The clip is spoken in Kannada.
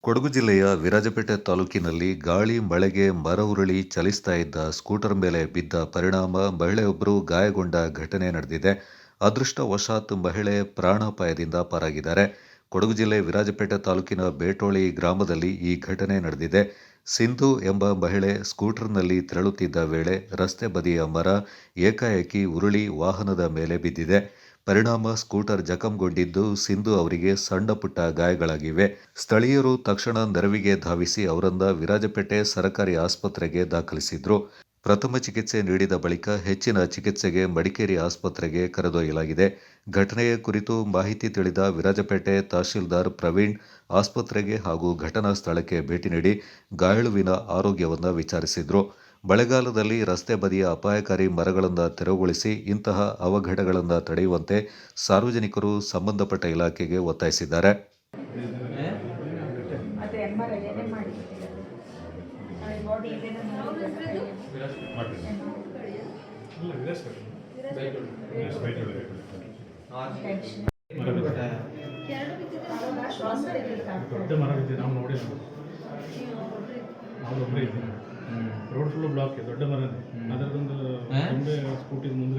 ಕೊಡಗು ಜಿಲ್ಲೆಯ ವಿರಾಜಪೇಟೆ ತಾಲೂಕಿನಲ್ಲಿ ಗಾಳಿ ಮಳೆಗೆ ಮರ ಉರುಳಿ ಚಲಿಸ್ತಾ ಇದ್ದ ಸ್ಕೂಟರ್ ಮೇಲೆ ಬಿದ್ದ ಪರಿಣಾಮ ಮಹಿಳೆಯೊಬ್ಬರು ಗಾಯಗೊಂಡ ಘಟನೆ ನಡೆದಿದೆ. ಅದೃಷ್ಟವಶಾತ್ ಮಹಿಳೆ ಪ್ರಾಣಾಪಾಯದಿಂದ ಪಾರಾಗಿದ್ದಾರೆ. ಕೊಡಗು ಜಿಲ್ಲೆ ವಿರಾಜಪೇಟೆ ತಾಲೂಕಿನ ಬೇಟೋಳಿ ಗ್ರಾಮದಲ್ಲಿ ಈ ಘಟನೆ ನಡೆದಿದೆ. ಸಿಂಧು ಎಂಬ ಮಹಿಳೆ ಸ್ಕೂಟರ್ನಲ್ಲಿ ತೆರಳುತ್ತಿದ್ದ ವೇಳೆ ರಸ್ತೆ ಬದಿಯ ಮರ ಏಕಾಏಕಿ ಉರುಳಿ ವಾಹನದ ಮೇಲೆ ಬಿದ್ದಿದೆ. ಪರಿಣಾಮ ಸ್ಕೂಟರ್ ಜಖಂಗೊಂಡಿದ್ದು ಸಿಂಧು ಅವರಿಗೆ ಸಣ್ಣ ಪುಟ್ಟ ಗಾಯಗಳಾಗಿವೆ. ಸ್ಥಳೀಯರು ತಕ್ಷಣ ನೆರವಿಗೆ ಧಾವಿಸಿ ಅವರನ್ನ ವಿರಾಜಪೇಟೆ ಸರಕಾರಿ ಆಸ್ಪತ್ರೆಗೆ ದಾಖಲಿಸಿದ್ರು. ಪ್ರಥಮ ಚಿಕಿತ್ಸೆ ನೀಡಿದ ಬಳಿಕ ಹೆಚ್ಚಿನ ಚಿಕಿತ್ಸೆಗೆ ಮಡಿಕೇರಿ ಆಸ್ಪತ್ರೆಗೆ ಕರೆದೊಯ್ಯಲಾಗಿದೆ. ಘಟನೆಯ ಕುರಿತು ಮಾಹಿತಿ ತಿಳಿದ ವಿರಾಜಪೇಟೆ ತಹಶೀಲ್ದಾರ್ ಪ್ರವೀಣ್ ಆಸ್ಪತ್ರೆಗೆ ಹಾಗೂ ಘಟನಾ ಸ್ಥಳಕ್ಕೆ ಭೇಟಿ ನೀಡಿ ಗಾಯಾಳುವಿನ ಆರೋಗ್ಯವನ್ನು ವಿಚಾರಿಸಿದ್ರು. ಮಳೆಗಾಲದಲ್ಲಿ ರಸ್ತೆ ಬದಿಯ ಅಪಾಯಕಾರಿ ಮರಗಳನ್ನು ತೆರವುಗೊಳಿಸಿ ಇಂತಹ ಅವಘಡಗಳನ್ನು ತಡೆಯುವಂತೆ ಸಾರ್ವಜನಿಕರು ಸಂಬಂಧಪಟ್ಟ ಇಲಾಖೆಗೆ ಒತ್ತಾಯಿಸಿದ್ದಾರೆ. ದೊಡ್ಡ ಮರ ಬಿದ್ದಿದೆ, ನಾವು ನೋಡಿಲ್ಲ. ನಾವು ಒಬ್ಬರೇ ಇದ್ದೀವಿ. ರೋಡ್ ಫುಲ್ ಬ್ಲಾಕ್, ದೊಡ್ಡ ಮರನೇ. ಅದರದೊಂದು ಸ್ಕೂಟಿ ಮುಂದೆ